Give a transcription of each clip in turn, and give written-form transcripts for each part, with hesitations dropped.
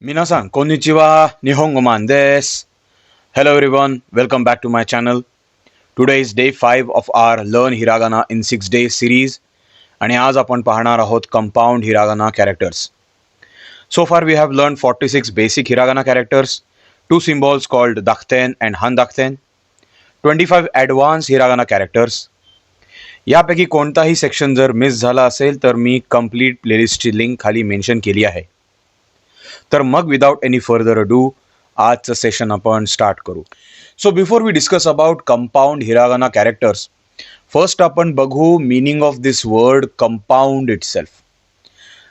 Minasan, konnichiwa, Nihongo man desu. Hello everyone, welcome back to my channel. Today is day 5 of our Learn Hiragana in 6 days series. आणि आज आपण पाहणार आहोत compound hiragana characters. So far we have learned 46 basic hiragana characters, two symbols called dakten and handakten, 25 advanced hiragana characters. यापैकी कोणताही section जर miss झाला असेल तर मी कंप्लीट प्लेलिस्टची लिंक खाली मेन्शन केली आहे. तर मग विदाउट एनी फर्दर अडू आजचं सेशन आपण स्टार्ट करू. So before we discuss about compound hiragana characters, first आपण बघू meaning of this word compound itself.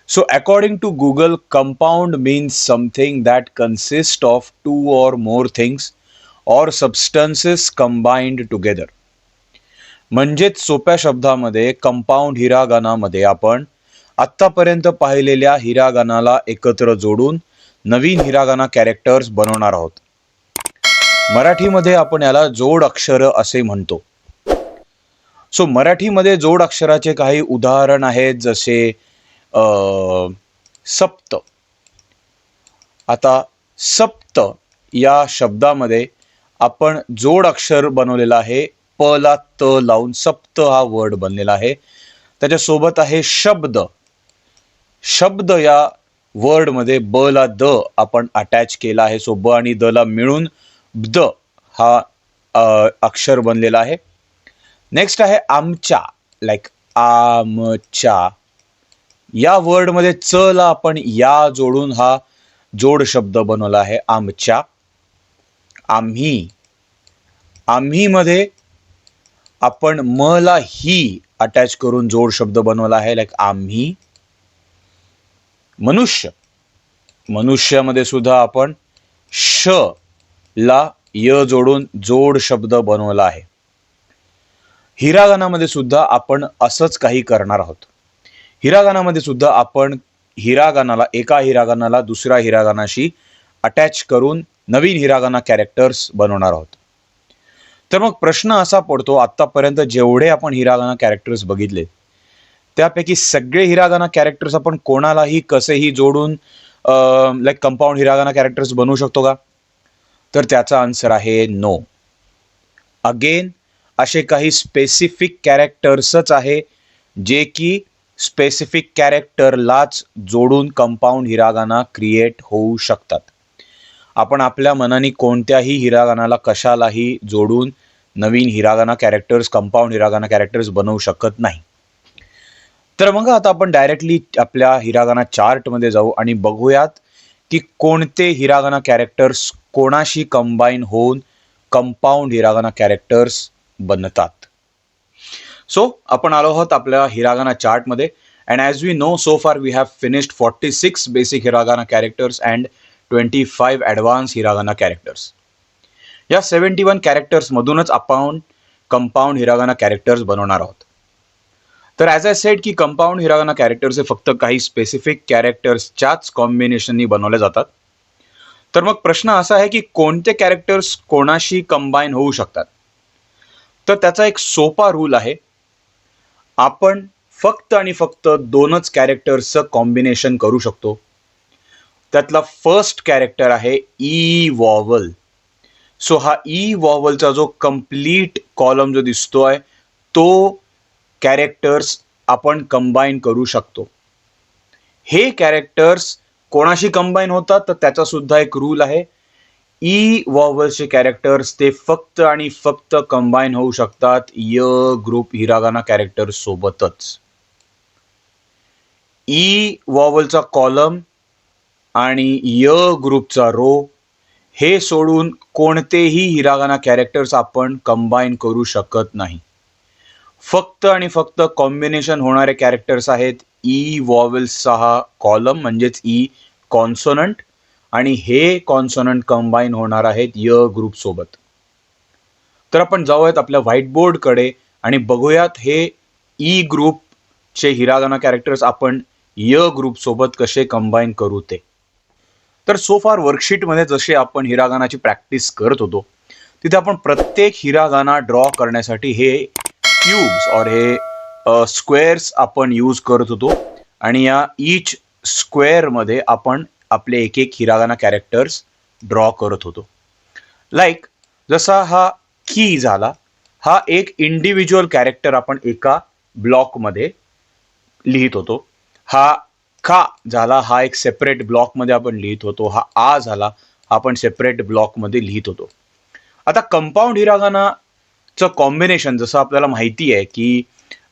So according to Google, compound means something that consists of two or more things or substances combined together. म्हणजेच सोप्या शब्दामध्ये compound हिरागानामध्ये आपण आत्तापर्यंत पाहिलेल्या हिरागानाला एकत्र जोडून नवीन हिरागाना कॅरेक्टर्स बनवणार आहोत. मराठीमध्ये आपण याला जोड अक्षर असे म्हणतो. सो मराठीमध्ये जोड अक्षराचे काही उदाहरण आहेत, जसे सप्त. आता सप्त या शब्दामध्ये आपण जोड अक्षर बनवलेला आहे, प ला त लावून सप्त हा वर्ड बनलेला आहे. त्याच्यासोबत आहे शब्द. शब्द या वर्डमध्ये ब ला द आपण अटॅच केला आहे. सो ब आणि द ला मिळून ब्द हा अक्षर बनलेला आहे. नेक्स्ट आहे आमच्या, लाईक आमच्या. या वर्डमध्ये च ला आपण या जोडून हा जोड शब्द बनवला आहे, आमच्या. आम्ही. आम्ही मध्ये आपण म ला ही अटॅच करून जोड शब्द बनवला आहे, लाईक आम्ही. मनुष्य. मनुष्यामध्ये सुद्धा आपण श ला य जोडून जोड शब्द बनवला आहे. हिरागानामध्ये सुद्धा आपण असंच काही करणार आहोत. हिरागानामध्ये सुद्धा आपण हिरागानाला, एका हिरागानाला दुसऱ्या हिरागानाशी अटॅच करून नवीन हिरागाना कॅरेक्टर्स बनवणार आहोत. तर मग प्रश्न असा पडतो, आतापर्यंत जेवढे आपण हिरागाना कॅरेक्टर्स बघितले त्यापैकी सगळे हिरागाना कॅरेक्टर्स आपण कोणालाही कसेही जोडून लाईक कंपाऊंड हिरागाना कॅरेक्टर्स बनवू शकतो का? तर त्याचा आन्सर आहे नो. अगेन असे काही स्पेसिफिक कॅरेक्टर्सच आहे जे की स्पेसिफिक कॅरेक्टरलाच जोडून कंपाऊंड हिरागाना क्रिएट होऊ शकतात. आपण आपल्या मनाने कोणत्याही हिरागानाला कशालाही जोडून नवीन hiragana characters, compound hiragana characters बनवू शकत नाही. तर मग आता आपण डायरेक्टली आपल्या हिरागाना चार्टमध्ये जाऊ आणि बघूयात की कोणते हिरागाना कॅरेक्टर्स कोणाशी कंबाईन होऊन कंपाऊंड हिरागाना कॅरेक्टर्स बनतात. सो आपण आलो आहोत आपल्या हिरागाना चार्टमध्ये. And as we know, so far we have finished 46 basic hiragana characters and 25 advance hiragana characters. या 71 कॅरेक्टर्स मधूनच आपण कंपाऊंड हिरागाना कॅरेक्टर्स बनवणार आहोत. तर ॲज आय सेड की कंपाऊंड हिरागाना कॅरेक्टर्स हे फक्त काही स्पेसिफिक कॅरेक्टर्सच्याच कॉम्बिनेशननी बनवले जातात. तर मग प्रश्न असा आहे की कोणते कॅरेक्टर्स कोणाशी कंबाईन होऊ शकतात? तर त्याचा एक सोपा रूल आहे. आपण फक्त आणि फक्त दोनच कॅरेक्टर्सचं कॉम्बिनेशन करू शकतो. त्यातला फर्स्ट कॅरेक्टर आहे ई वॉवल. सो हा ई वॉवलचा जो कंप्लीट कॉलम जो दिसतोय तो कॅरेक्टर्स आपण कंबाईन करू शकतो. हे कॅरेक्टर्स कोणाशी कंबाईन होतात तर त्याचा सुद्धा एक रूल आहे. ई वॉवलचे कॅरेक्टर्स ते फक्त आणि फक्त कंबाईन होऊ शकतात य ग्रुप हिरागाना कॅरेक्टर्स सोबतच. ई वॉवलचा कॉलम आणि य ग्रुपचा रो हे सोडून कोणतेही हिरागाना कॅरेक्टर्स आपण कंबाईन करू शकत नाही. फक्त आणि फक्त कॉम्बिनेशन होणारे कॅरेक्टर्स आहेत ई वॉवेल्सचा हा कॉलम, म्हणजेच ई कॉन्सोनंट, आणि हे कॉन्सोनंट कंबाईन होणार आहेत य ग्रुप सोबत. तर आपण जाऊयात आपल्या व्हाईट बोर्डकडे आणि बघूयात हे ई ग्रुपचे हिरागाना कॅरेक्टर्स आपण य ग्रुप सोबत कसे कंबाईन करू ते. तर सो फार वर्कशीटमध्ये जसे आपण हिरागानाची प्रॅक्टिस करत होतो तिथे आपण प्रत्येक हिरागाना ड्रॉ करण्यासाठी हे क्यूब्स और हे स्क्वेअर्स आपण यूज करत होतो. आणि या ईच स्क्वेअरमध्ये आपण आपले एक एक हिरागाना कॅरेक्टर्स ड्रॉ करत होतो. लाईक जसा हा की झाला, हा एक इंडिव्हिज्युअल कॅरेक्टर आपण एका ब्लॉकमध्ये लिहित होतो. हा का झाला, हा एक सेपरेट ब्लॉकमध्ये आपण लिहित होतो. हा आ झाला, हा आपण सेपरेट ब्लॉकमध्ये लिहित होतो. आता कंपाऊंड हिरागानाचं कॉम्बिनेशन जसं आपल्याला माहिती आहे की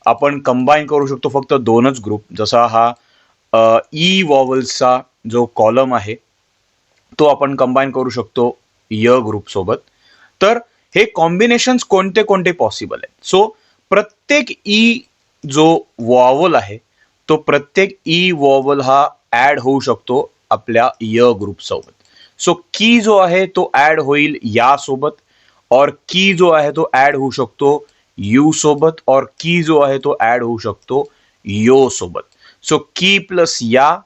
आपण कंबाईन करू शकतो फक्त दोनच ग्रुप. जसा हा ई वॉवल्सचा जो कॉलम आहे तो आपण कंबाईन करू शकतो य ग्रुप सोबत. तर हे कॉम्बिनेशन्स कोणते कोणते पॉसिबल आहेत? सो प्रत्येक ई जो वॉवल आहे तो प्रत्येक ई वॉवल हा ऍड होऊ शकतो आपल्या य ग्रुप सोबत. सो की जो आहे तो ऍड होईल या सोबत, और की जो आहे तो ऍड होऊ शकतो यू सोबत, और की जो आहे तो ऍड होऊ शकतो यो सोबत. सो की प्लस या,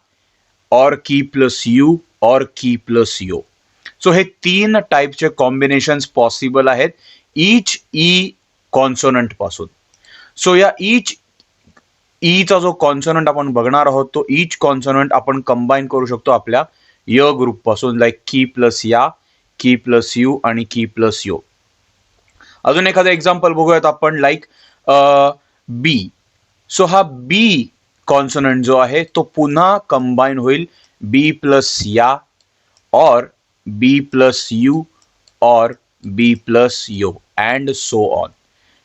और की प्लस यू, और की प्लस यो. सो हे तीन टाईपचे कॉम्बिनेशन्स पॉसिबल आहेत ईच ई कॉन्सोनंट पासून. सो या ईच ईचा जो कॉन्सोनंट आपण बघणार आहोत तो ईच कॉन्सोनंट आपण कंबाईन करू शकतो आपल्या य ग्रुप पासून, लाईक की प्लस या, की प्लस यू आणि की प्लस यो. अजून एखादं एक्झाम्पल बघूयात आपण, लाईक बी. सो हा बी कॉन्सोनंट जो आहे तो पुन्हा कंबाईन होईल बी प्लस या, और बी प्लस यू, और बी प्लस यो, अँड सो ऑन.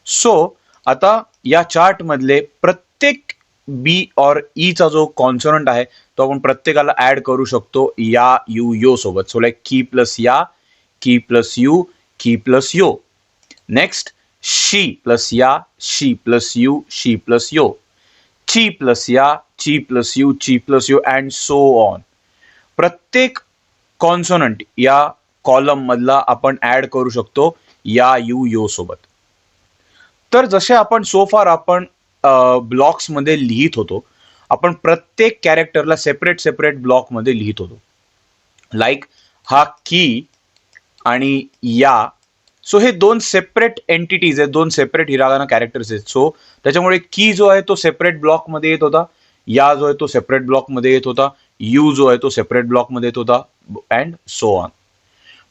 सो आता या चार्ट मधले प्रत्येक बी और ई चा जो कॉन्सोनंट आहे तो आपण प्रत्येकाला ऍड करू शकतो या यू यो सोबत. सो लाईक की प्लस या, की प्लस यू, की प्लस यो. नेक्स्ट शी प्लस या, शी प्लस यू, शी प्लस यो. ची प्लस या, ची प्लस यू, ची प्लस यू, अँड सो ऑन. प्रत्येक कॉन्सोनंट या कॉलम मधला आपण ऍड करू शकतो या यू यो सोबत. तर जसे आपण सोफार आपण ब्लॉक्स मध्ये लिहित होतो, आपण प्रत्येक कॅरेक्टरला सेपरेट सेपरेट ब्लॉक मध्ये लिहित होतो. लाईक हा की आणि या. सो हे दोन सेपरेट एंटिटीज आहेत, दोन सेपरेट हिरागाना कॅरेक्टर्स आहेत. सो त्याच्यामुळे की जो आहे तो सेपरेट ब्लॉक मध्ये येत होता, या जो आहे तो सेपरेट ब्लॉक मध्ये येत होता, यू जो आहे तो सेपरेट ब्लॉक मध्ये येत होता, and so on.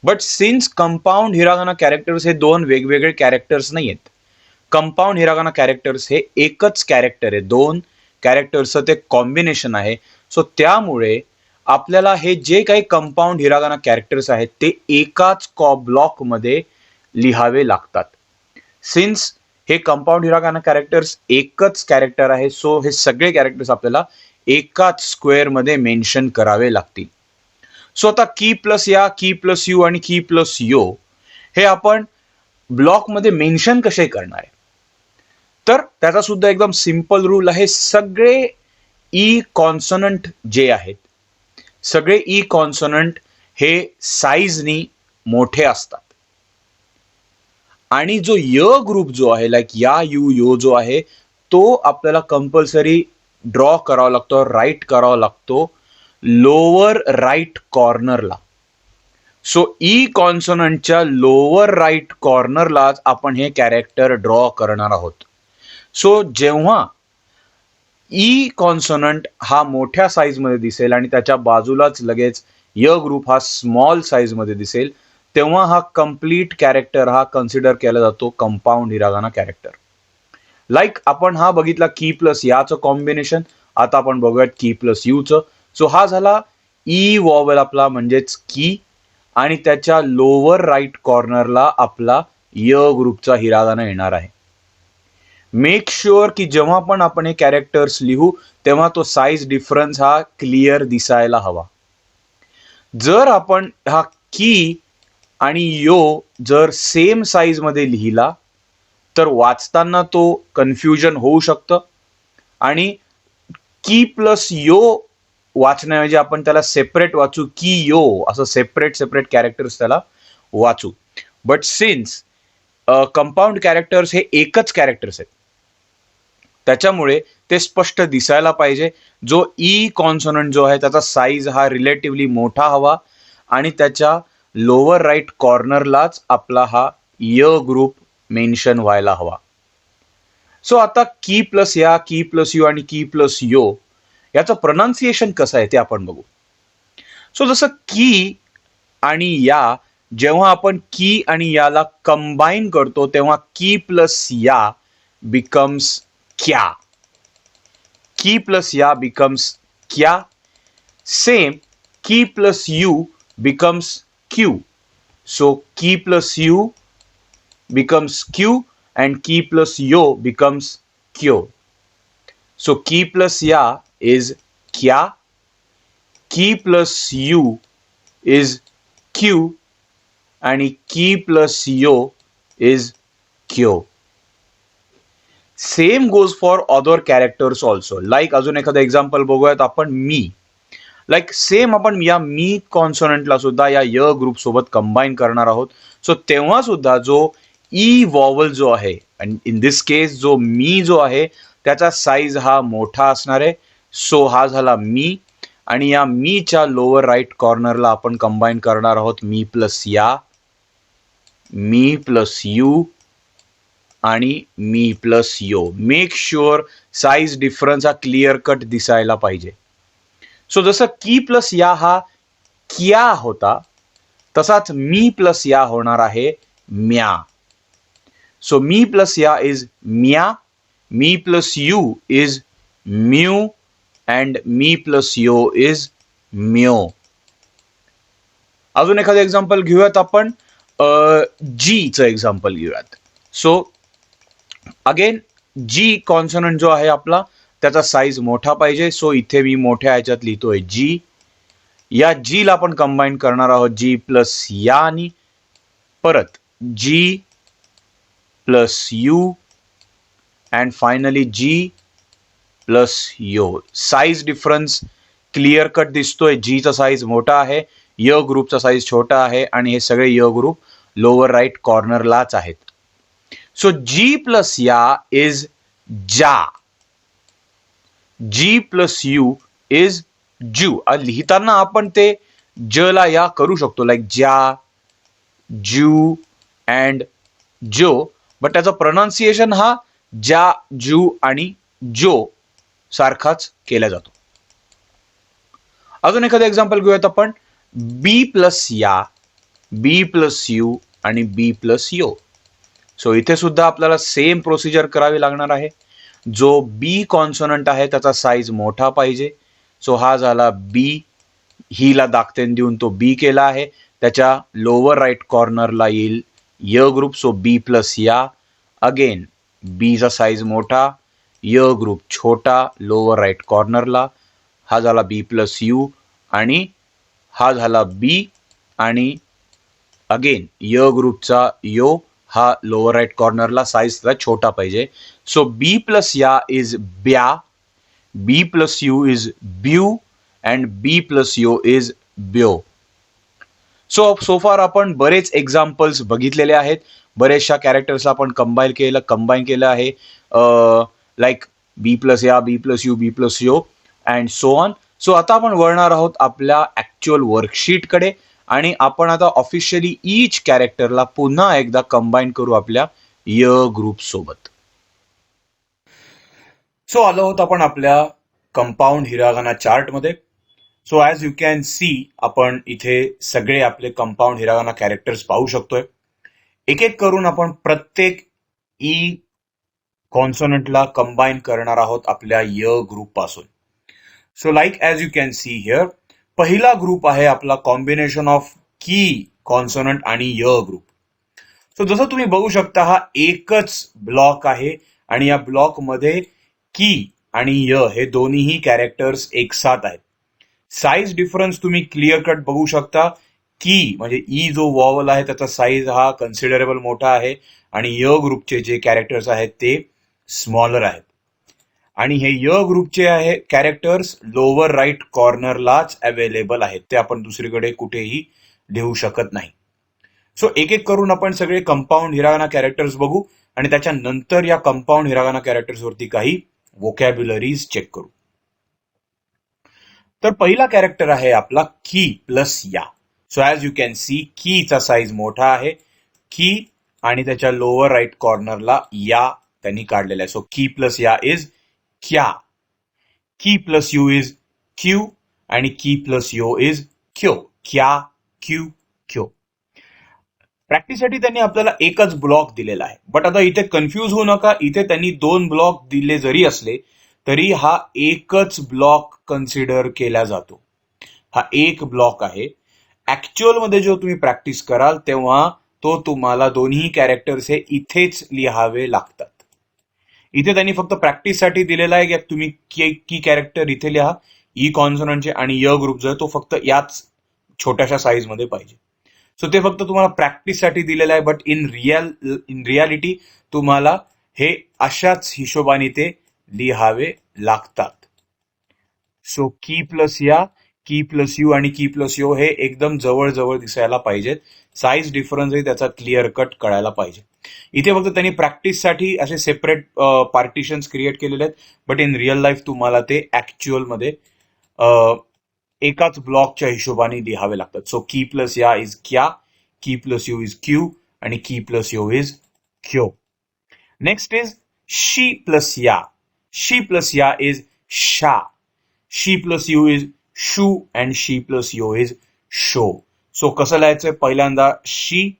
But since compound hiragana characters हे दोन वेगवेगळे कॅरेक्टर्स नाही आहेत. कंपाऊंड हिरागाना कॅरेक्टर्स हे एकच कॅरेक्टर आहे, दोन कॅरेक्टर्सचं ते कॉम्बिनेशन आहे. सो त्यामुळे आपल्याला हे जे काही कंपाऊंड हिरागाना कॅरेक्टर्स आहेत ते एकाच ब्लॉक मध्ये लिहावे लागतात. सिन्स हे कंपाऊंड हिरागाना कॅरेक्टर्स एकच कॅरेक्टर आहे, सो हे सगळे कॅरेक्टर्स आपल्याला एकाच स्क्वेअर मध्ये मेन्शन करावे लागतील. सो आता की प्लस या, की प्लस यू आणि की प्लस यो हे आपण ब्लॉक मध्ये मेन्शन कसे करणार आहे? तर त्याचा सुद्धा एकदम सिंपल रूल आहे. सगळे ई कॉन्सोनंट जे आहेत, सगळे ई कॉन्सोनंट हे साईजनी मोठे असतात, आणि जो य ग्रुप जो आहे, लाईक या यू यो जो आहे तो आपल्याला कंपल्सरी ड्रॉ करावा लागतो, राईट करावा लागतो लोअर राईट कॉर्नरला. सो ई कॉन्सोनंटच्या लोअर राईट कॉर्नरलाच आपण हे कॅरेक्टर ड्रॉ करणार आहोत. सो जेव्हा ई कॉन्सोनंट हा मोठ्या साईज मध्ये दिसेल आणि त्याच्या बाजूलाच लगेच य ग्रुप हा स्मॉल साईज मध्ये दिसेल, तेव्हा हा कंप्लीट कॅरेक्टर हा कन्सिडर केला जातो कंपाऊंड हिरागाना कॅरेक्टर. लाईक आपण हा बघितला की प्लस याचं कॉम्बिनेशन, आता आपण बघूयात की प्लस यूचं. सो हा झाला ई वॉवेल आपला म्हणजेच की, आणि त्याच्या लोअर राईट कॉर्नरला आपला य ग्रुपचा हिरागाना येणार आहे. मेक शुअर की जेव्हा पण आपण हे कॅरेक्टर्स लिहू तेव्हा तो साईज डिफरन्स हा क्लिअर दिसायला हवा. जर आपण हा की आणि यो जर सेम साईज मध्ये लिहिला तर वाचताना तो कन्फ्युजन होऊ शकतं, आणि की प्लस यो वाचण्याऐवजी आपण त्याला सेपरेट वाचू, की यो असं सेपरेट सेपरेट कॅरेक्टर्स त्याला वाचू. बट सिन्स कंपाऊंड कॅरेक्टर्स हे एकच कॅरेक्टर्स आहेत, त्याच्यामुळे ते स्पष्ट दिसायला पाहिजे. जो ई कॉन्सोनंट जो आहे त्याचा साईज हा रिलेटिव्हली मोठा हवा, आणि त्याच्या लोअर राईट कॉर्नरलाच आपला हा य ग्रुप मेन्शन व्हायला हवा. सो आता की प्लस या, की प्लस यू आणि की प्लस यो याचं प्रोनाउन्सिएशन कसं आहे ते आपण बघू. सो जसं की आणि या जेव्हा आपण की आणि याला कंबाईन करतो तेव्हा की प्लस या बिकम्स क्या. की प्लस या बिकम्स क्या. सेम की प्लस यू बिकम्स क्यू. सो की प्लस यू becomes Q and key plus yo becomes Kyo. So key plus ya is kya, key plus you is Q and key plus yo is Kyo. Same goes for other characters also. Like अजून एखादं example बघूयात आपण मी. Like same आपण या मी कॉन्सोनंटला सुद्धा या य group सोबत कंबाईन करणार आहोत. सो तेव्हा सुद्धा जो ई वॉवल जो आहे आणि इन दिस केस जो मी जो आहे त्याचा साईज हा मोठा असणार आहे. सो हा झाला मी आणि या मीच्या लोअर राईट कॉर्नरला आपण कंबाईन करणार आहोत मी प्लस या, मी प्लस यू आणि मी प्लस यो. मेक शुअर साईज डिफरन्स हा क्लिअर कट दिसायला पाहिजे. सो जसं की प्लस या हा क्या होता तसाच मी प्लस या होणार आहे म्या. सो मी प्लस या इज म्या, मी प्लस यू इज म्यू अँड मी प्लस यो इज म्यो. अजून एखादं एक्झाम्पल घेऊयात आपण जी चं एक्झाम्पल घेऊयात. सो अगेन जी कॉन्सोनंट जो आहे आपला त्याचा साईज मोठा पाहिजे. सो इथे मी मोठ्या ह्याच्यात लिहितोय जी. या जी ला आपण कंबाईन करणार आहोत जी प्लस या आणि परत जी प्लस यू अँड फायनली जी प्लस यो. साईज डिफरन्स क्लिअर कट दिसतोय. जी चा साईज मोठा आहे, य ग्रुपचा साईज छोटा आहे आणि हे सगळे य ग्रुप लोअर राईट कॉर्नरलाच आहेत. सो जी प्लस या इज जा, जी प्लस यू इज जू. लिहिताना आपण ते ज ला या करू शकतो लाईक ज्या, जू अँड जो, बट त्याचं प्रोनाउन्सिएशन हा ज्या, जू आणि जो सारखाच केला जातो. अजून एखादं एक्झाम्पल घेऊयात आपण बी प्लस या, बी प्लस यू आणि बी प्लस यो. सो इथे सुद्धा आपल्याला सेम प्रोसिजर करावी लागणार आहे. जो बी कॉन्सोनंट आहे त्याचा साईज मोठा पाहिजे. सो हा झाला बी. ही ला दाखतेन देऊन तो बी केला आहे. त्याच्या लोअर राईट कॉर्नरला येईल य ग्रुप. सो बी प्लस या. अगेन बी चा साईज मोठा, य ग्रुप छोटा लोअर राईट कॉर्नरला. हा झाला बी प्लस यू आणि हा झाला बी आणि अगेन य ग्रुपचा यो हा लोअर राईट कॉर्नरला साईज छोटा पाहिजे. सो बी प्लस या इज ब्या, बी प्लस यू इज ब्यू अँड बी प्लस यो इज ब्यो. सो फार आपण बरेच एक्झाम्पल्स बघितलेले आहेत. बरेचशा कॅरेक्टर्सला आपण कंबाईन केलं आहे. लाईक बी प्लस या, बी प्लस यू, बी प्लस यो अँड सो ऑन. सो आता आपण वळणार आहोत आपल्या ऍक्च्युअल वर्कशीटकडे आणि आपण आता ऑफिशियली ईच कॅरेक्टरला पुन्हा एकदा कंबाईन करू आपल्या य ग्रुप सोबत. सो आलो आहोत आपण आपल्या कंपाऊंड हिरागाना चार्ट मध्ये. So as you can C आपण इथे सगळे आपले कंपाऊंड हिरागाना कॅरेक्टर्स पाहू शकतोय. एक एक करून आपण प्रत्येक ई कॉन्सोनंटला कंबाईन करणार आहोत आपल्या य ग्रुप पासून. So like as you can see here पहिला ग्रुप आहे आपला कॉम्बिनेशन ऑफ की कॉन्सोनंट आणि य ग्रुप. सो जसं तुम्ही बघू शकता हा एकच ब्लॉक आहे आणि या ब्लॉक मध्ये की आणि य हे दोन्हीही कॅरेक्टर्स एक साथ आहेत. साईज डिफरन्स तुम्ही क्लिअर कट बघू शकता. की म्हणजे ई जो वॉवल आहे त्याचा साईज हा कन्सिडरेबल मोठा आहे आणि य ग्रुपचे जे कॅरेक्टर्स आहेत ते स्मॉलर आहेत. आणि हे य ग्रुपचे आहे कॅरेक्टर्स लोअर राईट कॉर्नरलाच अवेलेबल आहेत. ते आपण दुसरीकडे कुठेही लिहू शकत नाही. सो एक एक करून आपण सगळे कंपाऊंड हिरागाना कॅरेक्टर्स बघू आणि त्याच्यानंतर या कंपाऊंड हिरागाना कॅरेक्टर्स वरती काही वोकॅब्युलरीज चेक करू. तर पहिला कॅरेक्टर आहे आपला की प्लस या. So as you can see कीचा साईज मोठा आहे. की आणि त्याच्या लोअर राईट कॉर्नरला या त्यांनी काढलेला आहे. सो की प्लस या इज क्या, की प्लस यू इज क्यू आणि की प्लस यो इज क्यो, क्या, क्यू, क्यो. प्रॅक्टिससाठी त्यांनी आपल्याला एकच ब्लॉक दिलेला आहे. बट आता इथे कन्फ्यूज होऊ नका. इथे त्यांनी 2 ब्लॉक दिले जरी असले तरी हा एकच ब्लॉक कन्सिडर केला जातो. हा एक ब्लॉक आहे. ऍक्च्युअल मध्ये जेव्हा तुम्ही प्रॅक्टिस कराल तेव्हा तो तुम्हाला दोन्ही कॅरेक्टर्स हे इथेच लिहावे लागतात. इथे त्यांनी फक्त प्रॅक्टिससाठी दिलेला आहे की तुम्ही की कॅरेक्टर इथे लिहा, ई कॉन्सोनंटचे आणि य ग्रुप जो आहे तो फक्त याच छोट्याशा साईज मध्ये पाहिजे. सो ते फक्त तुम्हाला प्रॅक्टिससाठी दिलेलं आहे. बट इन रियालिटी तुम्हाला हे अशाच हिशोबाने ते लिहावे लागतात. सो की प्लस या, की प्लस यू आणि की प्लस यो हे एकदम जवळ जवळ दिसायला पाहिजेत. साईज डिफरन्सही त्याचा क्लिअर कट कळायला पाहिजे. इथे फक्त त्यांनी प्रॅक्टिससाठी असे सेपरेट पार्टिशन्स क्रिएट केलेले आहेत. बट इन रिअल लाईफ तुम्हाला ते ऍक्च्युअल मध्ये एकाच ब्लॉकच्या हिशोबाने लिहावे लागतात. सो की प्लस या इज क्या, की प्लस यू इज क्यू आणि की प्लस यो इज क्यो. नेक्स्ट इज शी प्लस या. शी प्लस या इज शा. शी प्लस यू इज शू अँड शी प्लस यो इज शो. सो कसं लिहायचंय? पहिल्यांदा शी,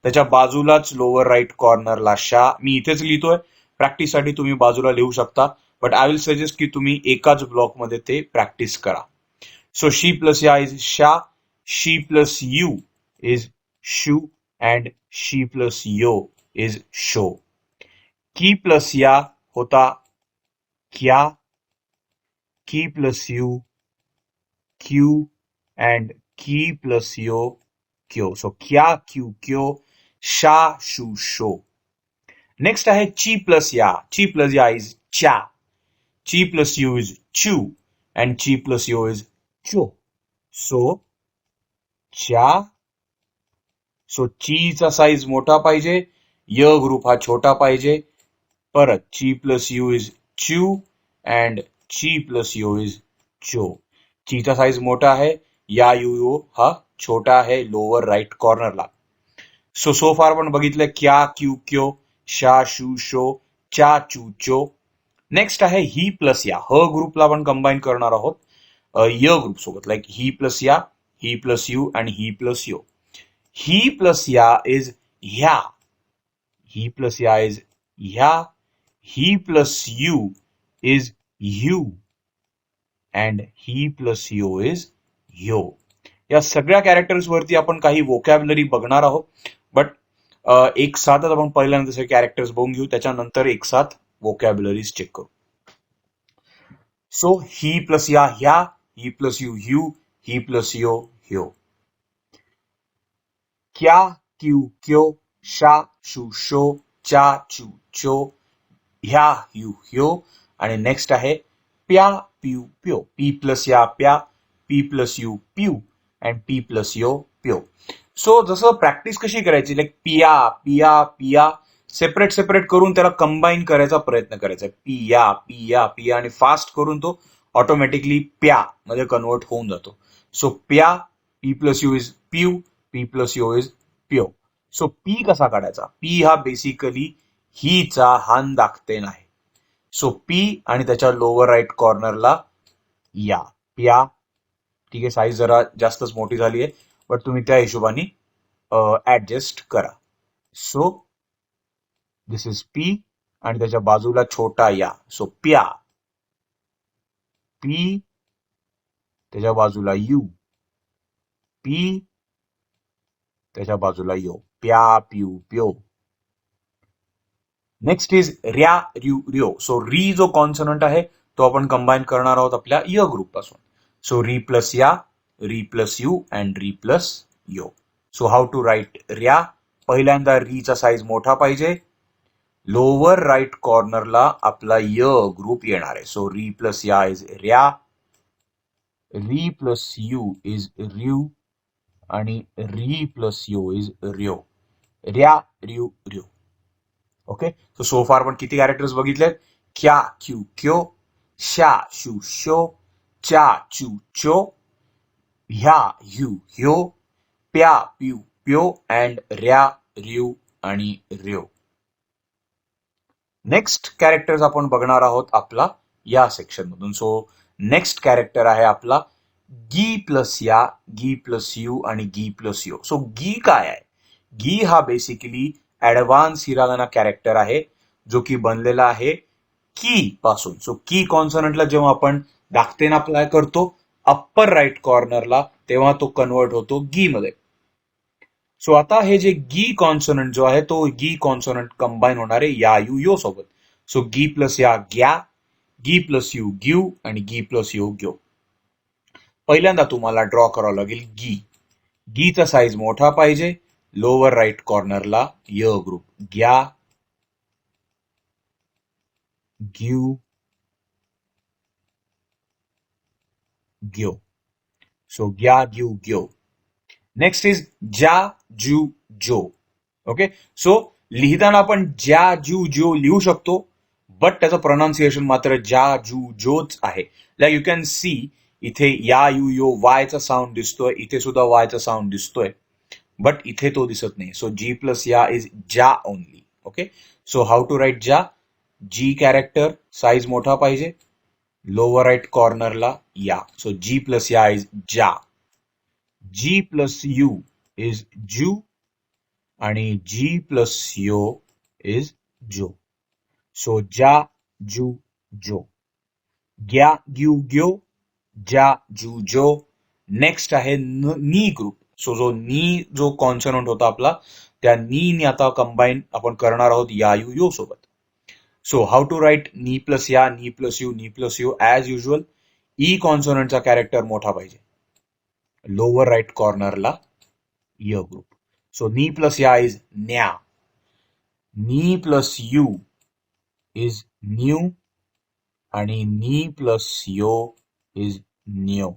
त्याच्या बाजूलाच लोअर राईट कॉर्नरला शा. मी इथेच लिहितोय. प्रॅक्टिससाठी तुम्ही बाजूला लिहू शकता. बट आय विल सजेस्ट की तुम्ही एकाच ब्लॉकमध्ये ते प्रॅक्टिस करा. So she plus ya is sha, she plus you is shu, and she plus yo is sho. की plus या होता क्या, की plus you, क्यू, and की plus yo, क्यो. So क्या, क्यू, क्यो, शा, शू, शो. नेक्स्ट आहे ची प्लस या. ची प्लस या इज चा. ची प्लस यू इज चू, and ची प्लस यो इज चो. सो चा. सो चीचा साईज मोठा पाहिजे, य ग्रुप हा छोटा पाहिजे. परत ची प्लस यू इज च्यू अँड ची प्लस यो इज चो. चीचा साईज मोठा आहे, या यू यो हा छोटा आहे लोअर राईट कॉर्नरला. सो फार आपण बघितलं क्या, क्यू, क्यो, शा, शू, शो, चा, चू, चो. नेक्स्ट आहे ही प्लस या. ह ग्रुपला आपण कंबाईन करणार आहोत य ग्रुप सोबत. लाईक ही प्लस या, ही प्लस यू अँड ही प्लस यो. ही प्लस या इज ह्या. ही प्लस या इज ह्या. ही प्लस यू इज यू अँड ही प्लस यो इज यो. या सगळ्या कॅरेक्टर्स वरती आपण काही वोकॅबलरी बघणार आहोत. बट एक साथच आपण पहिल्यांदा तसे कॅरेक्टर्स बघून घेऊ, त्याच्यानंतर एक साथ वोकॅबलरीज चेक करू. सो ही प्लस या ह्या, ही प्लस यू ह्यू, ही प्लस यो ह्यो. क्या, क्यू, क्यो, शा, शू, शो, चा, चू, चो, ह्या, ह्यू, ह्यो. आणि नेक्स्ट आहे प्या, प्यू, प्यो. पी प्लस या प्या, पी प्लस यू प्यू अँड पी प्लस यो प्यो. सो जसं प्रॅक्टिस कशी करायची, लाईक पिया, पिया, पिया, सेपरेट सेपरेट करून त्याला कंबाईन करायचा प्रयत्न करायचा. पिया, पिया, पिया आणि फास्ट करून तो ऑटोमॅटिकली प्या मध्ये कन्वर्ट होऊन जातो. सो प्या, पी प्लस यू इज प्यू, पी प्लस यो इज प्यो. सो पी कसा काढायचा? पी हा बेसिकली हीचा हान दाखते नाही. सो पी आणि त्याच्या लोअर राईट कॉर्नरला या, प्या. ठीक आहे, साईज जरा जास्तच मोठी झाली आहे, बट तुम्ही त्या हिशोबाने ऍडजस्ट करा. सो दिस इज पी आणि त्याच्या बाजूला छोटा या. सो प्या. पी, त्याच्या बाजूला यू, पी, त्याच्या बाजूला यो. प्या, प्यू, प्यो. नेक्स्ट इज र्या, र्यू, र्यो. सो री जो कॉन्सोनंट आहे तो आपण कंबाईन करणार आहोत आपल्या य ग्रुप पासून. सो री प्लस या, री प्लस यू अँड री प्लस यो. सो हाऊ टू राईट र्या? पहिल्यांदा रीचा साईज मोठा पाहिजे, लोअर राईट कॉर्नरला आपला य ग्रुप येणार आहे. सो री प्लस या इज र्या, री प्लस यू इज र्यू आणि री प्लस यो इज र्यो. र्या, र्यू, र्यो. ओके, सो फार आपण किती कॅरेक्टर्स बघितलेत? क्या, क्यू, क्यो, शा, शू, शो, चा, चू, चो, ह्या, ह्यू, ह्यो, प्या, प्यू, प्यो अँड र्या, र्यू आणि र्यो. नेक्स्ट कॅरेक्टर्स आपण बघणार आहोत आपला या सेक्शन मधून. सो नेक्स्ट कॅरेक्टर आहे आपला गी प्लस या, गी प्लस यू आणि गी प्लस यो. सो गी काय आहे? गी हा बेसिकली ऍडव्हान्स हिरागाना कॅरेक्टर आहे जो की बनलेला आहे की पासून. सो की कॉन्सोनंटला जेव्हा आपण दाखतेन अप्लाय करतो अप्पर राईट कॉर्नरला तेव्हा तो कन्वर्ट होतो गी मध्ये. सो आता हे जे गी कॉन्सोनंट जो आहे तो गी कॉन्सोनंट कंबाईन होणार आहे या यू यो सोबत. सो गी प्लस या ग्या, गी प्लस यू ग्यू आणि गी प्लस यो ग्यो. पहिल्यांदा तुम्हाला ड्रॉ करावं लागेल गी. गीचा साईज मोठा पाहिजे. लोअर राईट कॉर्नरला य ग्रुप ग्या, ग्यू, ग्यो. सो ग्या ग्यू ग्यो. नेक्स्ट इज ज्या जू जो. ओके, सो लिहिताना आपण ज्या जू जो लिहू शकतो, बट त्याचं प्रोनाउन्सिएशन मात्र ज्या जू जोच आहे. लाईक यू कॅन सी इथे या यू यो वायचा साऊंड दिसतोय, इथे सुद्धा वायचा साऊंड दिसतोय, बट इथे तो दिसत नाही. सो जी प्लस या इज ज्या only. Okay, so how to write ज्या? जी कॅरेक्टर साईज मोठा पाहिजे, लोअर राईट कॉर्नरला या. सो जी प्लस या इज ज्या. जी प्लस यू इज जू आणि जी प्लस यो इज जो. सो ज्या जू जो. ग्या ग्यू ग्यो, ज्या जू जो. नेक्स्ट आहे नी ग्रुप. सो जो नी जो कॉन्सोनंट होता आपला त्या नी आता कंबाईन आपण करणार आहोत या यू यो सोबत. सो हाऊ टू राईट नी प्लस या, नी प्लस यू, नी प्लस यू? ऍज युजल ई कॉन्सोनंटचा कॅरेक्टर मोठा पाहिजे, लोअर राईट कॉर्नरला य ग्रुप. सो नी प्लस या इज न्या, नी प्लस यू इज न्यू आणि नी प्लस यो इज न्यो.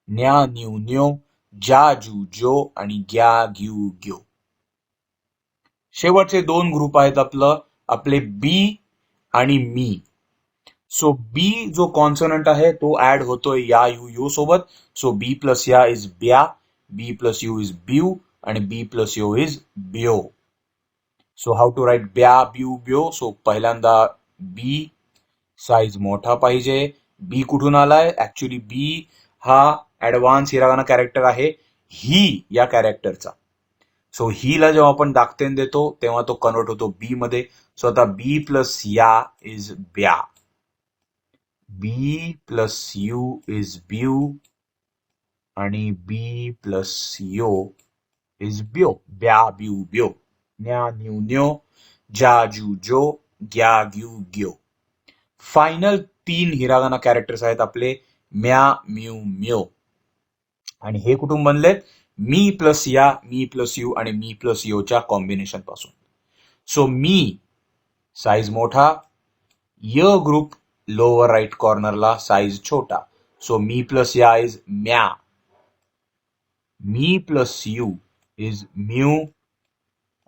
न्या न्यू न्यो, ज्या जू जो आणि ग्या ग्यू ग्यो. शेवटचे दोन ग्रुप आहेत आपले बी आणि मी. सो बी जो कॉन्सोनंट आहे तो ऍड होतोय या यू यो सोबत. सो बी प्लस या इज ब्या, बी प्लस यू इज ब्यू आणि बी प्लस यो इज ब्यो. सो हाऊ टू राईट ब्या ब्यू ब्यो? सो पहिल्यांदा बी साईज मोठा पाहिजे. बी कुठून आलाय? ऍक्च्युली बी हा ऍडव्हान्स हिरागाना कॅरेक्टर आहे ही या कॅरेक्टरचा. सो ही ला जेव्हा आपण दाखतेन देतो तेव्हा तो कन्वर्ट होतो बी मध्ये. सो आता बी प्लस या इज ब्या, बी प्लस यू इज ब्यू आणि बी प्लस यो इज ब्यो. ब्या ब्यू ब्यो. न्या न्यू न्यो, ज्या जू जो, ग्या ग्यू ग्यो. फायनल तीन हिरागाना कॅरेक्टर्स आहेत आपले म्या म्यू म्यो. आणि हे कुठून बनलेत? मी प्लस या, मी प्लस यू आणि मी प्लस योच्या कॉम्बिनेशन पासून. सो मी साईज मोठा, य ग्रुप लोअर राईट कॉर्नरला साईज छोटा. सो मी प्लस या इज म्या, मी प्लस यू इज म्यू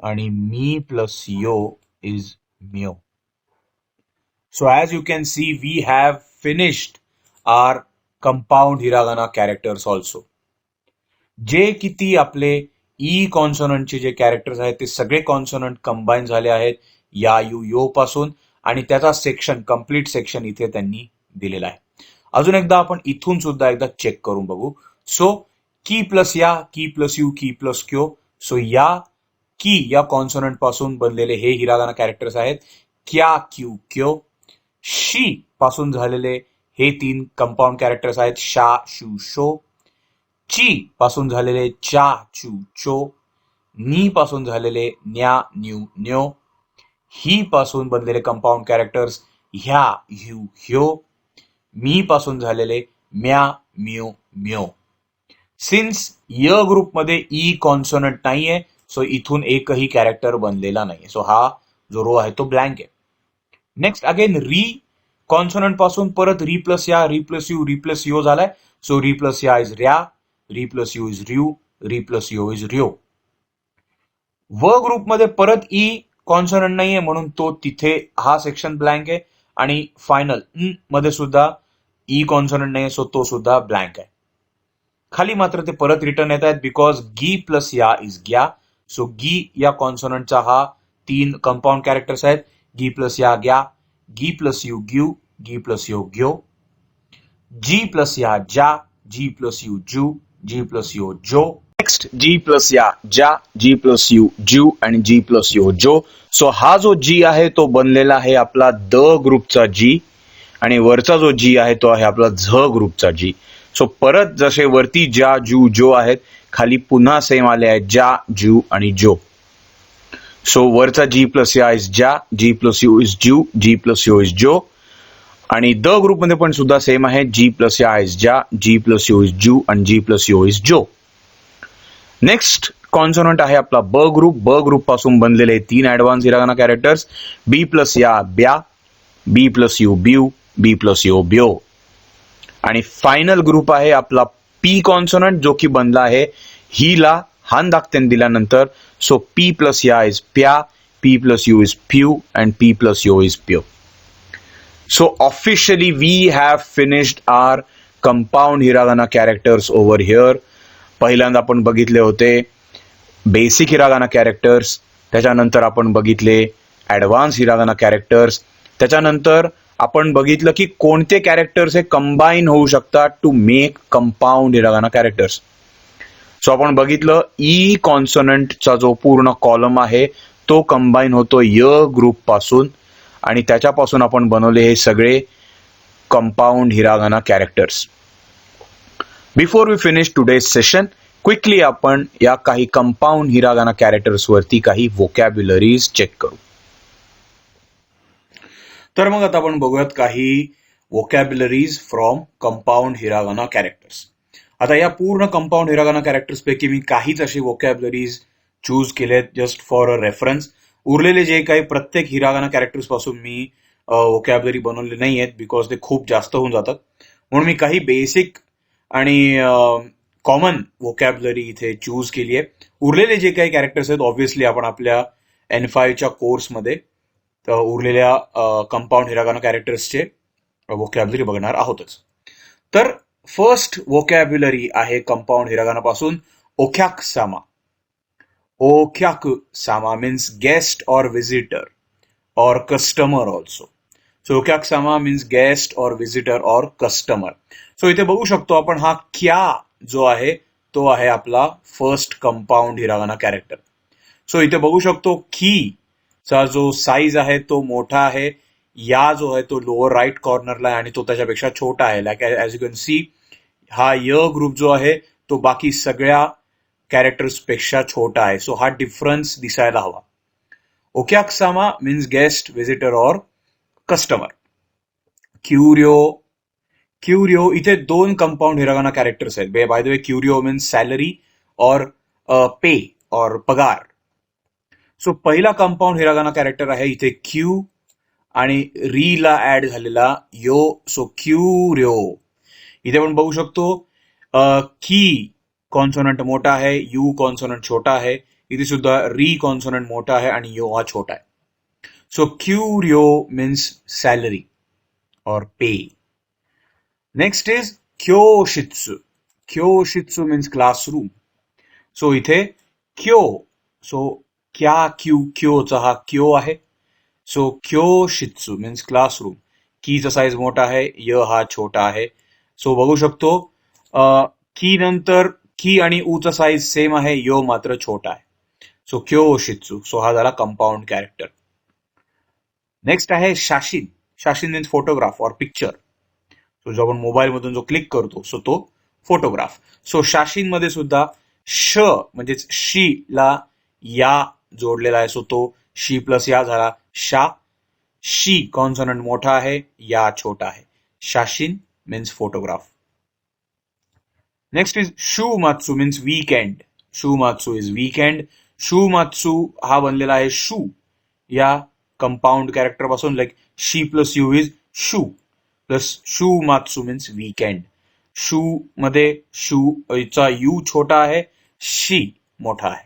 आणि मी प्लस यो इज म्यो. So as you can see, we have finished our compound hiragana characters also. जे किती आपले ई कॉन्सोनंटचे जे कॅरेक्टर्स आहेत ते सगळे कॉन्सोनंट कंबाईन झाले आहेत या यू यो पासून आणि त्याचा सेक्शन कम्प्लीट सेक्शन इथे त्यांनी दिलेला आहे. अजून एकदा आपण इथून सुद्धा एकदा चेक करून बघू. सो की प्लस या, की प्लस यू, की प्लस क्यो. सो या की या कॉन्सोनंट पासून बनलेले हे हिरागाना कॅरेक्टर्स आहेत क्या क्यू क्यो. शी पासून झालेले हे तीन कंपाऊंड कॅरेक्टर्स आहेत शा शू शो. ची पासून झालेले चा चू चो. नी पासून झालेले न्या न्यू न्यो. ही पासून बनलेले कंपाऊंड कॅरेक्टर्स ह्या ह्यू ह्यो. मी पासून झालेले म्या म्यू म्यो. सिन्स य ग्रुपमध्ये ई कॉन्सोनंट नाहीये सो इथून एकही कॅरेक्टर बनलेला नाहीये. सो हा जो रो आहे तो ब्लँक आहे. नेक्स्ट अगेन री कॉन्सोनंट पासून परत री प्लस या, री प्लस यू, री प्लस यो झालाय. सो री प्लस या इज रॅ, री प्लस यू इज रियू, री प्लस यो इज रियो. व ग्रुपमध्ये परत ई कॉन्सोनंट नाहीये म्हणून तो तिथे हा सेक्शन ब्लँक आहे. आणि फायनल मध्ये सुद्धा ई कॉन्सोनंट नाहीये सो तो सुद्धा ब्लँक आहे. खाली मात्र ते परत रिटर्न येत आहेत बिकॉज गी प्लस या इज ग्या. सो गी या कॉन्सोनंटचा हा तीन कंपाऊंड कॅरेक्टर्स आहेत गी प्लस या ग्या, गी प्लस यू ग्यू, गी प्लस यो ग्यो. जी प्लस या ज्या, G plus U, Ju, G plus U, Jo. Next, G plus या, Ja, G plus U, Ju आणि G plus U, Jo. So हा जो G आहे तो बनलेला आहे आपला द ग्रुपचा G आणि वरचा जो G आहे तो आहे आपला झ ग्रुपचा G. सो परत जसे वरती ज्या, जू, जो आहेत, खाली पुन्हा सेम आले आहेत ज्या, जू आणि जो. सो वरचा G plus या इज ज्या, G plus U इज जू, G plus U इज जो. आणि द ग्रुपमध्ये पण सुद्धा सेम आहे G plus या इज ज्या, G plus U इज जू आणि G plus U इज जो. नेक्स्ट कॉन्सोनंट आहे आपला ब ग्रुप. ब ग्रुप पासून बनलेले तीन ऍडव्हान्स हिरागाना कॅरेक्टर्स बी प्लस या ब्या, बी प्लस यू ब्यू, बी प्लस यू ब्यो. आणि फायनल ग्रुप आहे आपला पी कॉन्सोनंट जो की बनला आहे ही ला हान दाखत्यान दिल्यानंतर. सो पी प्लस या इज प्या, पी प्लस यू इज प्यू अँड पी प्लस यू इज प्यो. So officially we have finished our compound hiragana characters over here. पहिल्यांदा आपण बघितले होते बेसिक हिरागाना कॅरेक्टर्स, त्याच्यानंतर आपण बघितले ऍडव्हान्स हिरागाना कॅरेक्टर्स, त्याच्यानंतर आपण बघितलं की कोणते कॅरेक्टर्स हे कंबाईन होऊ शकतात to make compound hiragana characters. So आपण बघितलं ई कॉन्सोनंटचा जो पूर्ण कॉलम आहे तो कंबाईन होतो य ग्रुप पासून आणि त्याच्यापासून आपण बनवले हे सगळे compound hiragana characters. Before we finish today's session, quickly आपण या काही कंपाऊंड हिरागाना कॅरेक्टर्स वरती काही वोकॅब्युलरीज चेक करू. तर मग आता आपण बघूयात काही वोकॅब्युलरीज फ्रॉम कंपाऊंड हिरागाना कॅरेक्टर्स. आता या पूर्ण कंपाऊंड हिरागाना कॅरेक्टर्स पैकी मी काहीच अशी वोकॅब्युलरीज चूज केलेत जस्ट फॉर अ रेफरन्स. उरलेले जे काही प्रत्येक हिरागाना कॅरेक्टर्स पासून मी वोकॅब्युलरी बनवले नाही आहेत बिकॉज ते खूप जास्त होऊन जातात. म्हणून मी काही बेसिक आणि कॉमन वोकॅब्युलरी इथे चूज केली आहे. उरलेले जे काही कॅरेक्टर्स आहेत ऑब्व्हियसली आपण आपल्या N5च्या कोर्समध्ये उरलेल्या कंपाऊंड हिरागाना कॅरेक्टर्सचे वोकॅब्युलरी बघणार आहोतच. तर फर्स्ट वोकॅब्युलरी आहे कंपाऊंड हिरागाना पासून ओख्याक सामा. ओख्याक सामा मीन्स गेस्ट और विजिटर और कस्टमर ऑल्सो. सो ओख्याक सामा मीन्स गेस्ट और विजिटर और कस्टमर. सो इथे बघू शकतो आपण हा क्या जो आहे तो आहे आपला first compound hiragana character. So इथे बघू शकतो की चा जो साईज आहे तो मोठा आहे, या जो आहे तो लोअर राईट कॉर्नरला आहे आणि तो त्याच्यापेक्षा छोटा आहे. Like as you can C हा य ग्रुप जो आहे तो बाकी सगळ्या कॅरेक्टर्स पेक्षा छोटा आहे. सो हा डिफरन्स दिसायला हवा. ओक्याक सामा मीन्स गेस्ट, विजिटर और कस्टमर. क्युरिओ, क्युरिओ इथे दोन कंपाऊंड हिरागाना कॅरेक्टर्स आहेत. By the way Curio means salary or पे और पगार. सो पहिला कंपाऊंड हिरागाना कॅरेक्टर आहे इथे क्यू आणि री ला ऍड झालेला यो. सो क्युरिओ. इथे आपण बघू शकतो की कॉन्सोनंट मोठा आहे, यू कॉन्सोनंट छोटा आहे. इथे सुद्धा री कॉन्सोनंट मोठा आहे आणि यो हा छोटा आहे. So Curio means salary or pay. Next is क्योशित्सु. क्योशित्सु मीन्स क्लासरूम. सो इथे क्यो, सो क्या क्यू क्योचा हा क्यो आहे. सो क्योशित्सु मीन्स क्लासरूम. कीचा साईज मोठा आहे, य हा छोटा आहे. सो बघू शकतो की नंतर की आणि ऊचा साईज सेम आहे, यो मात्र छोटा आहे. सो क्योशित्सु. सो हा झाला कंपाऊंड कॅरेक्टर. नेक्स्ट आहे शाशीन. शाशीन मीन्स फोटोग्राफ और पिक्चर. सो जो आपण मोबाईल मधून जो क्लिक करतो सो तो फोटोग्राफ. सो शाशीन मध्ये सुद्धा श म्हणजेच शी ला या जोडलेला आहे. सो तो शी प्लस या झाला शा. शी कॉन्सोनंट मोठा आहे, या छोटा आहे. शाशीन मीन्स फोटोग्राफ. नेक्स्ट इज शूमात्सू मीन्स वीकेंड. शूमात्सू इज वीकेंड. शूमात्सू हा बनलेला आहे शू या कंपाऊंड कॅरेक्टर पासून. लाईक शी प्लस यू इज शू प्लस शूमात्सू मीन्स वीकेंड. शू मध्ये शू चा यू छोटा आहे, शी मोठा आहे.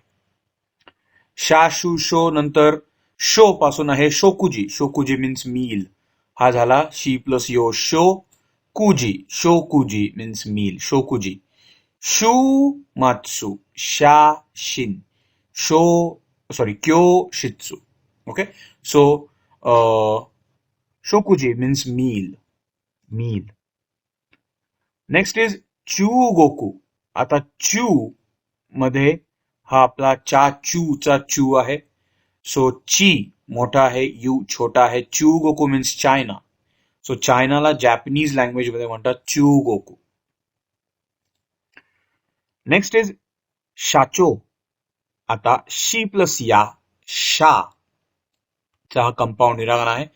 शा शू शो नंतर शो पासून आहे शोकुजी. शोकुजी मीन्स मील. हा झाला शी प्लस यो शो. कुजी, शोकुजी मीन्स मील, शोकुजी. शू मात्सू, शा शिन, शो सॉरी क्यो शित्सू. ओके. सो शोकुजी means meal, meal. Next is चू गोकू. आता चू मध्ये हा आपला चा चू आहे. सो ची मोठा आहे, यू छोटा आहे. चू गोकू मीन्स चायना. सो चायनाला जॅपनीज लँग्वेज मध्ये म्हणतात चू गोकू. Next is शाचो. आता शी प्लस या शा चा हा कंपाऊंड हिरागाना आहे.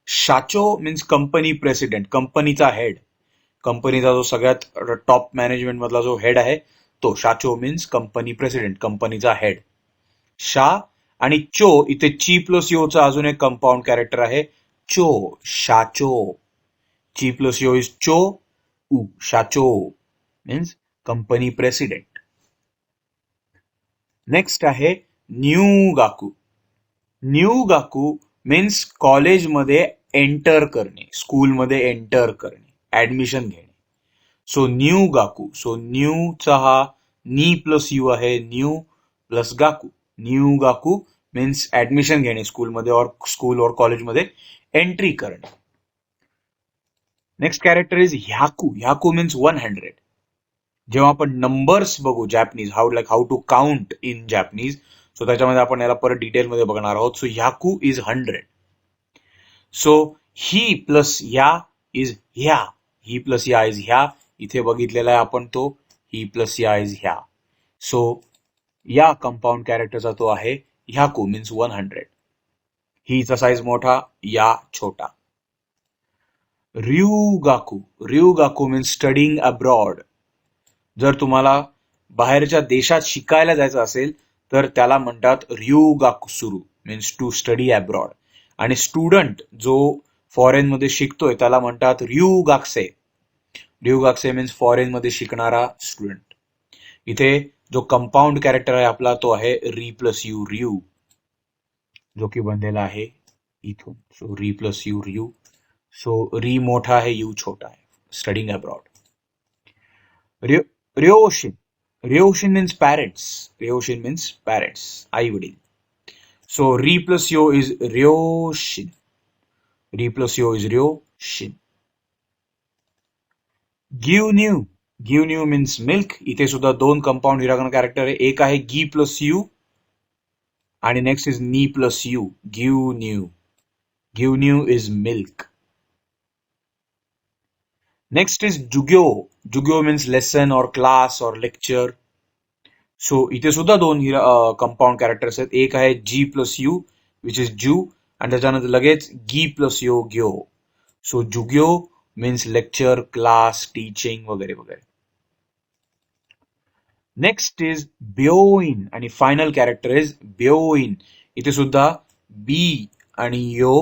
शाचो मीन्स कंपनी प्रेसिडेंट, कंपनीचा हेड. कंपनीचा जो सगळ्यात टॉप मॅनेजमेंट मधला जो हेड आहे तो शाचो मीन्स कंपनी प्रेसिडेंट, कंपनीचा हेड. शा आणि चो इथे ची प्लस योचा अजून एक कंपाऊंड कॅरेक्टर आहे चो, शाचो. ची प्लस यो इज चो, उ शाचो मीन्स कंपनी प्रेसिडेंट. नेक्स्ट आहे न्यू गाकू. न्यू गाकू मीन्स कॉलेजमध्ये एंटर करणे, स्कूलमध्ये एंटर करणे, ऍडमिशन घेणे. सो न्यू गाकू. सो न्यू चा हा नी प्लस यू आहे, न्यू प्लस गाकू. न्यू गाकू मीन्स ऍडमिशन घेणे स्कूलमध्ये और स्कूल और कॉलेजमध्ये एंट्री करणे. नेक्स्ट कॅरेक्टर इज ह्याकू. ह्याकू मीन्स 100. जेव्हा आपण नंबर्स बघू Japanese, how to count in Japanese, so त्याच्यामध्ये आपण याला परत डिटेलमध्ये बघणार आहोत. सो ह्याकू इज 100. सो ही प्लस या इज ह्या, ही प्लस या इज ह्या. इथे बघितलेला आहे आपण तो ही प्लस या इज ह्या. सो या कंपाऊंड कॅरेक्टरचा तो आहे ह्याकू मीन्स 100. हीचा साईज मोठा, या छोटा. ryugaku. ryugaku means studying abroad. जर तुम्हाला बाहेरच्या देशात शिकायला जायचं असेल तर त्याला म्हणतात ryugakusuru means to study abroad. आणि स्टुडंट जो फॉरेन मध्ये शिकतोय त्याला म्हणतात ryugakusei. ryugakusei मीन्स फॉरेन मध्ये शिकणारा स्टुडंट. इथे जो कंपाऊंड कॅरेक्टर आहे आपला तो आहे री प्लस यू, रियू, जो की बनलेला आहे इथून. सो री प्लस यू, रियू. सो री मोठा आहे, यू छोटा आहे, studying abroad. Ryoshin. Ryoshin means parents. Ryoshin means parents. आई वडील. So Re plus Yo is Ryoshin. Re plus Yo is Ryoshin. Give new. Give new means milk. इथे सुद्धा दोन कंपाऊंड हिरागना कॅरेक्टर आहे. एक आहे गी प्लस यू आणि नेक्स्ट इज नी प्लस यू. गिव न्यू. गिव न्यू इज मिल्क. नेक्स्ट इज जुग्यो. जुग्यो means lesson or class or lecture. So इथे सुद्धा दोन कंपाऊंड कॅरेक्टर्स आहेत. एक आहे जी प्लस यू विच इज जू आणि त्याच्यानंतर लगेच गी प्लस यो, ग्यो. सो जुग्यो मीन्स लेक्चर, क्लास, टीचिंग वगैरे वगैरे. नेक्स्ट इज ब्योइन आणि फायनल कॅरेक्टर इज ब्योइन. इथे सुद्धा बी आणि यो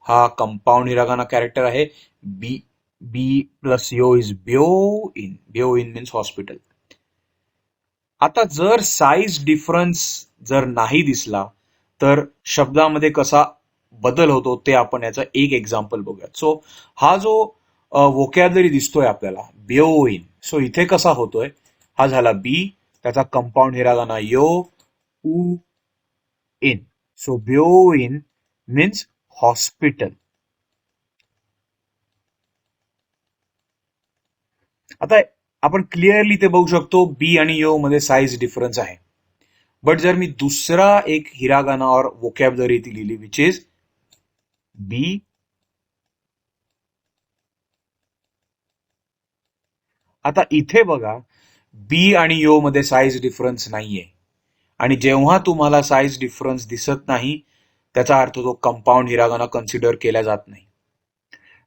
हा कंपाऊंड हिरागाना कॅरेक्टर आहे. बी बी प्लस यो इज ब्योइन. ब्योइन मीन्स हॉस्पिटल. आता जर साईज डिफरन्स जर नाही दिसला तर शब्दामध्ये कसा बदल होतो ते आपण याचा एक एक्झाम्पल बघूयात. सो हा जो वोकॅबलरी दिसतोय आपल्याला ब्योइन, सो इथे कसा होतोय, हा झाला बी, त्याचा कंपाऊंड हिरागाना यो, उ इन. सो ब्योइन मीन्स हॉस्पिटल. आता आपण क्लिअरली ते बघू शकतो बी आणि यो मध्ये साईज डिफरन्स आहे. बट जर मी दुसरा एक हिरागाना और वोकॅबलरी इथे लिहिली विच इज बी, आता इथे बघा बी आणि यो मध्ये साईज डिफरन्स नाहीये आणि जेव्हा तुम्हाला साईज डिफरन्स दिसत नाही त्याचा अर्थ तो कंपाऊंड हिरागाना कन्सिडर केला जात नाही.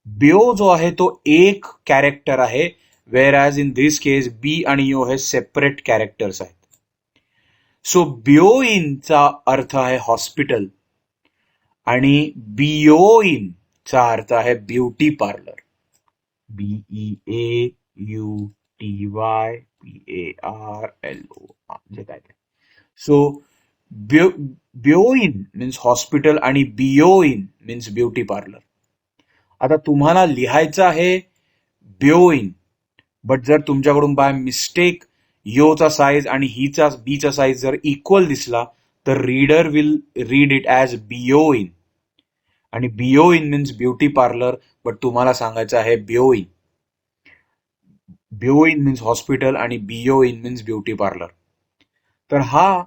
ब्यो जो आहे तो एक कॅरेक्टर आहे, वेर ॲज इन दिस केस बी आणि यो हे सेपरेट कॅरेक्टर्स आहेत. सो ब्योइनचा अर्थ आहे हॉस्पिटल आणि बियोइन चा अर्थ आहे ब्युटी पार्लर. BEAUTYPARLO जे काय ते. सो ब्योइन मीन्स हॉस्पिटल आणि बियोइन मीन्स ब्युटी पार्लर. आता तुम्हाला लिहायचं आहे ब्योइन, बट जर तुमच्याकडून बाय मिस्टेक योचा साईज आणि हीचा बीचा साईज जर इक्वल दिसला तर reader will read it as बियोइन आणि बियोइन मीन्स ब्युटी पार्लर, बट तुम्हाला सांगायचं आहे ब्योइन. BO इन मीन्स हॉस्पिटल आणि BO इन मीन्स ब्युटी पार्लर. तर हा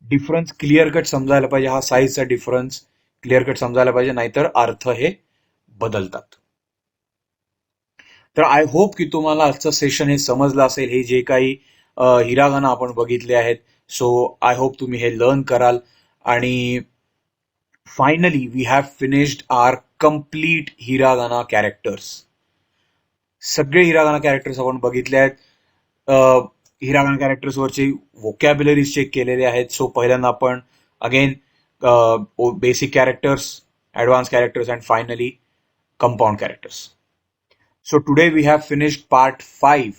डिफरन्स क्लिअर कट समजायला पाहिजे, हा साईजचा डिफरन्स क्लिअर कट समजायला पाहिजे, नाहीतर अर्थ हे बदलतात. तर आय होप की तुम्हाला आजचं सेशन हे समजलं असेल, हे जे काही हिरागाना आपण बघितले आहेत. सो आय होप तुम्ही हे लर्न कराल. आणि finally we have finished our complete hiragana characters. सगळे हिरागाना कॅरेक्टर्स आपण बघितले आहेत. हिरागाना कॅरेक्टर्स वरचे वोकॅब्युलरीज चेक केलेले आहेत. सो पहिल्यांदा आपण again basic characters, advance characters and finally compound characters. So today we have finished part 5.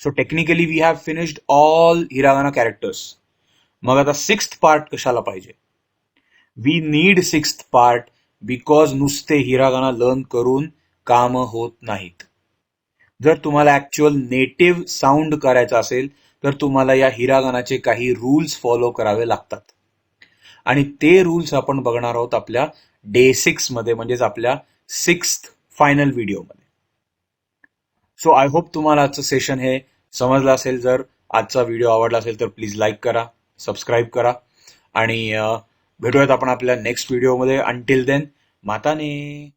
So technically we have finished all hiragana characters. मग आता सिक्स्थ पार्ट कशाला पाहिजे? We need sixth part because नुसते hiragana learn करून काम होत नाहीत. जर तुम्हाला ऍक्च्युअल नेटिव्ह साऊंड करायचा असेल तर तुम्हाला या हिरागानाचे काही रूल्स फॉलो करावे लागतात. आणि ते रूल्स आपण बघणार आहोत आपल्या डे 6 मध्ये, म्हणजेच आपल्या सिक्स्थ फायनल व्हिडिओमध्ये. सो आय होप तुम्हाला आजचं सेशन हे समजलं असेल. जर आजचा व्हिडिओ आवडला असेल तर प्लीज लाईक करा, सबस्क्राईब करा आणि भेटूयात आपण आपल्या नेक्स्ट व्हिडिओमध्ये. Until then, माताने.